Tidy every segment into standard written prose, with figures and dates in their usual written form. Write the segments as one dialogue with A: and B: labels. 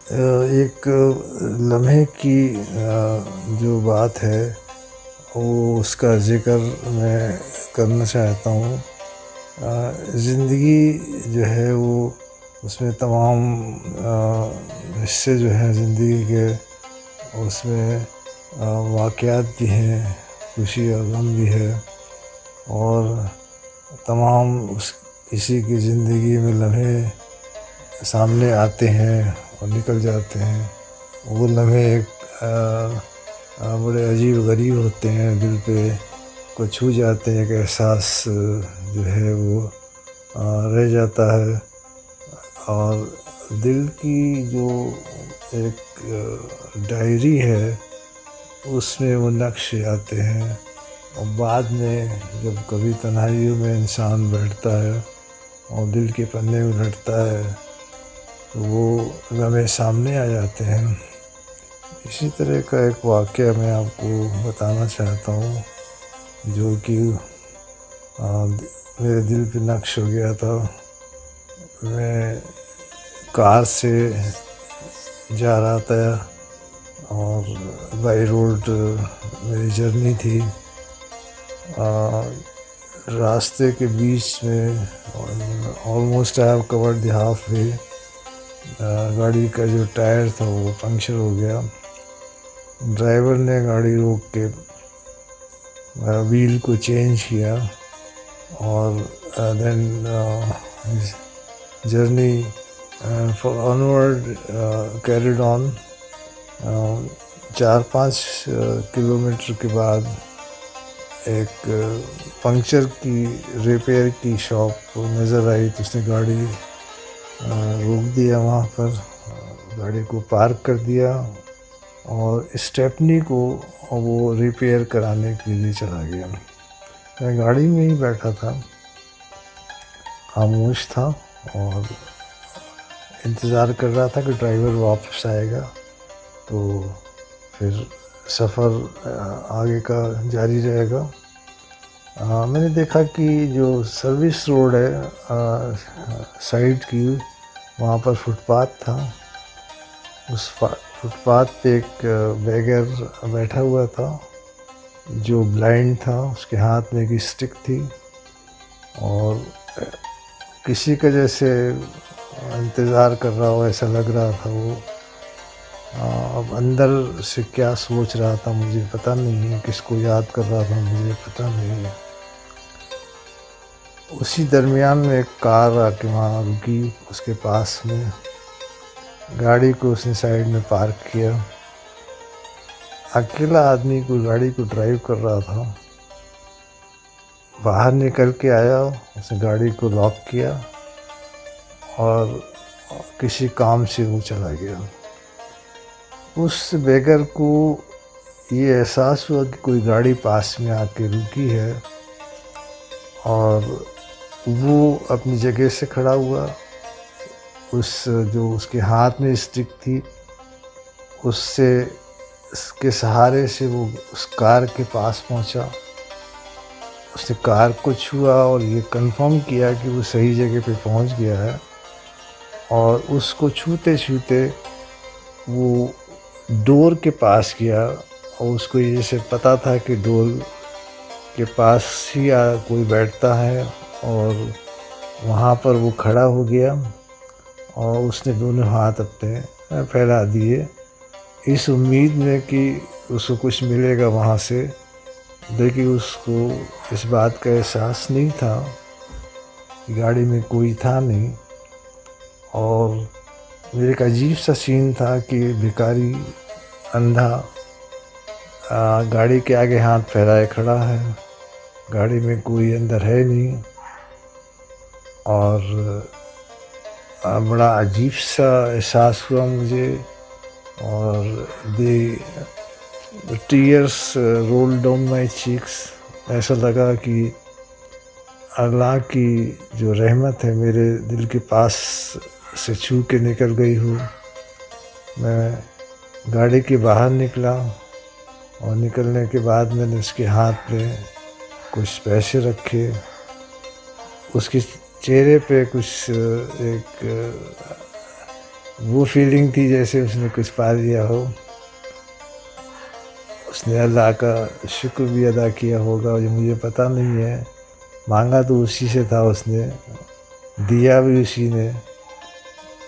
A: एक लम्हे की जो बात है वो उसका ज़िक्र मैं करना चाहता हूँ। ज़िंदगी जो है वो उसमें तमाम हिस्से जो हैं ज़िंदगी के उसमें वाक़यात भी हैं, खुशी और गम भी है और तमाम उस किसी की ज़िंदगी में लम्हे सामने आते हैं और निकल जाते हैं। वो लम्हे एक बड़े अजीब-गरीब होते हैं, दिल पे को छू जाते हैं, एक एहसास जो है वो रह जाता है और दिल की जो एक डायरी है, उसमें वो नक्श आते हैं और बाद में जब कभी तन्हाइयों में इंसान बैठता है और दिल के पन्ने उलटता है, तो वो लम्हे सामने आ जाते हैं। इसी तरह का एक वाक़या मैं आपको बताना चाहता हूँ, जो कि मेरे दिल पे नक्श हो गया था। मैं कार से जा रहा था और बाई रोड मेरी जर्नी थी। रास्ते के बीच में almost I have covered the half way, गाड़ी का जो टायर था वो पंक्चर हो गया। ड्राइवर ने गाड़ी रोक के व्हील को चेंज किया और then journey for onward carried on. 4-5 kilometre के बाद एक पंक्चर की रिपेयर की शॉप नज़र आई, तो उसने गाड़ी रोक दिया वहाँ पर, गाड़ी को पार्क कर दिया और स्टेपनी को वो रिपेयर कराने के लिए चला गया। मैं गाड़ी में ही बैठा था, खामोश था और इंतज़ार कर रहा था कि ड्राइवर वापस आएगा तो फिर सफ़र आगे का जारी रहेगा। मैंने देखा कि जो सर्विस रोड है साइड की, वहाँ पर फुटपाथ था। उस फुटपाथ पे एक बेगर बैठा हुआ था जो ब्लाइंड था। उसके हाथ में एक स्टिक थी और किसी का जैसे इंतज़ार कर रहा हो ऐसा लग रहा था वो। अब अंदर से क्या सोच रहा था मुझे पता नहीं है, किसको याद कर रहा था मुझे पता नहीं है। उसी दरमियान में एक कार आके वहाँ रुकी उसके पास में, गाड़ी को उसने साइड में पार्क किया। अकेला आदमी कोई गाड़ी को ड्राइव कर रहा था। बाहर निकल के आया, उसने गाड़ी को लॉक किया और किसी काम से वो चला गया। उस बेगर को ये एहसास हुआ कि कोई गाड़ी पास में आके रुकी है और वो अपनी जगह से खड़ा हुआ। उस जो उसके हाथ में स्टिक थी, उससे उसके सहारे से वो उस कार के पास पहुंचा। उसने कार को छुआ और ये कंफर्म किया कि वो सही जगह पे पहुंच गया है और उसको छूते-छूते वो डोर के पास गया और उसको ये जैसे पता था कि डोर के पास ही कोई बैठता है और वहाँ पर वो खड़ा हो गया और उसने दोनों हाथ अपने फैला दिए इस उम्मीद में कि उसको कुछ मिलेगा वहाँ से, लेकिन उसको इस बात का एहसास नहीं था कि गाड़ी में कोई था नहीं। और ये एक अजीब सा सीन था कि भिखारी अंधा गाड़ी के आगे हाथ फैलाए खड़ा है, गाड़ी में कोई अंदर है नहीं और बड़ा अजीब सा एहसास हुआ मुझे और the tears roll down my cheeks. ऐसा लगा कि अल्लाह की जो रहमत है मेरे दिल के पास से छू के निकल गई हो। मैं गाड़ी के बाहर निकला और निकलने के बाद मैंने उसके हाथ में कुछ पैसे रखे। उसके चेहरे पे कुछ एक वो फीलिंग थी जैसे उसने कुछ पा लिया हो। उसने अल्लाह का शुक्र भी अदा किया होगा, जो मुझे पता नहीं है। मांगा तो उसी से था, उसने दिया भी उसी ने।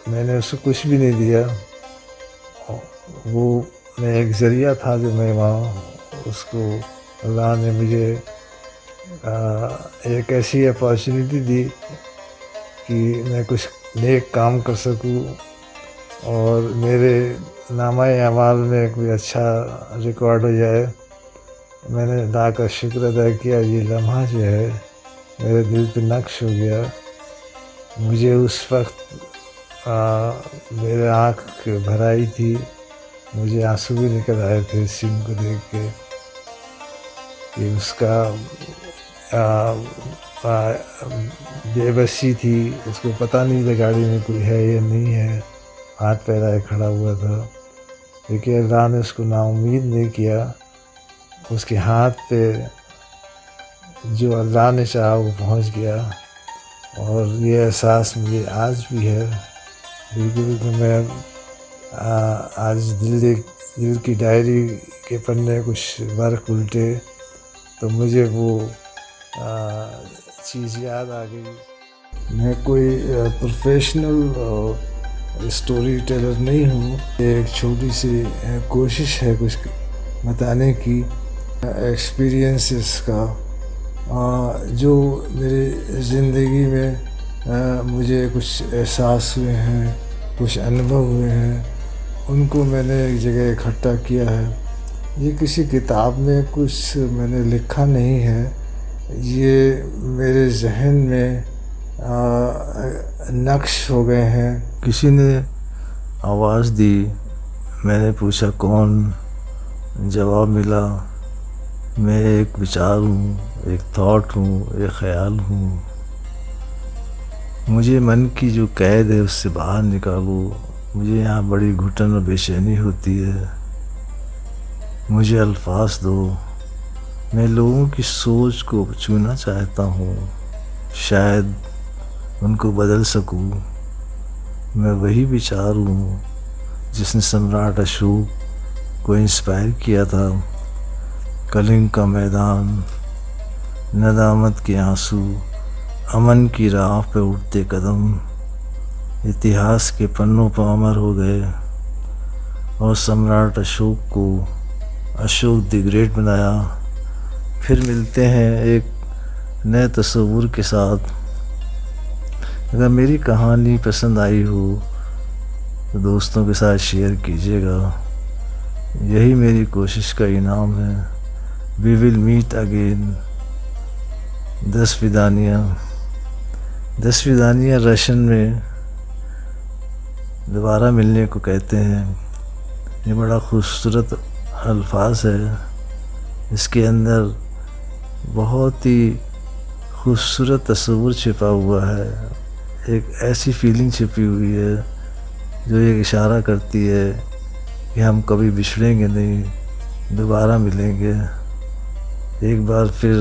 A: मैंने उसको कुछ भी नहीं दिया। वो मैं एक ज़रिया था जो मैं वहाँ उसको अल्लाह ने मुझे एक ऐसी अपॉर्चुनिटी दी कि मैं कुछ नेक काम कर सकूं और मेरे नामा-ए अमाल में कोई अच्छा रिकॉर्ड हो जाए। मैंने अल्लाह का शुक्र अदा किया। ये लम्हा जो है मेरे दिल पे नक्श हो गया। मुझे उस वक्त मेरे आँख भर आई थी, मुझे आंसू भी निकल आए थे इस सीन को देख के कि उसका आ, आ, बेबसी थी। उसको पता नहीं था गाड़ी में कोई है या नहीं है, हाथ फैलाए खड़ा हुआ था। लेकिन अल्लाह ने उसको नाउम्मीद नहीं किया। उसके हाथ पे जो अल्लाह ने चाहा वो पहुंच गया। और ये एहसास मुझे आज भी है बिल्कुल कि मैं आज दिल की डायरी के पन्ने कुछ वर्क उल्टे तो मुझे वो चीज़ याद आ गई। मैं कोई प्रोफेशनल स्टोरी टेलर नहीं हूँ। एक छोटी सी कोशिश है कुछ बताने की एक्सपीरियंसेस का, जो मेरे ज़िंदगी में मुझे कुछ एहसास हुए हैं, कुछ अनुभव हुए हैं, उनको मैंने एक जगह इकट्ठा किया है। ये किसी किताब में कुछ मैंने लिखा नहीं है, ये मेरे जहन में नक्श हो गए हैं। किसी ने आवाज़ दी, मैंने पूछा कौन, जवाब मिला मैं एक विचार हूँ, एक थॉट हूँ, एक ख़याल हूँ। मुझे मन की जो कैद है उससे बाहर निकालो। मुझे यहाँ बड़ी घुटन और बेचैनी होती है। मुझे अल्फाज दो, मैं लोगों की सोच को छूना चाहता हूँ, शायद उनको बदल सकूँ। मैं वही विचार हूँ जिसने सम्राट अशोक को इंस्पायर किया था। कलिंग का मैदान, नदामत के आंसू, अमन की राह पे उठते कदम इतिहास के पन्नों पर अमर हो गए और सम्राट अशोक को अशोक द ग्रेट बनाया। फिर मिलते हैं एक नए तस्वुर के साथ। अगर मेरी कहानी पसंद आई हो तो दोस्तों के साथ शेयर कीजिएगा, यही मेरी कोशिश का इनाम है। We will meet again. दस विदानियाँ रशियन में दोबारा मिलने को कहते हैं। ये बड़ा खूबसूरत अल्फाज है, इसके अंदर बहुत ही खूबसूरत तस्वुर छिपा हुआ है। एक ऐसी फीलिंग छिपी हुई है जो एक इशारा करती है कि हम कभी बिछड़ेंगे नहीं, दोबारा मिलेंगे। एक बार फिर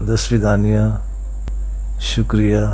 A: दस विदानियाँ, शुक्रिया।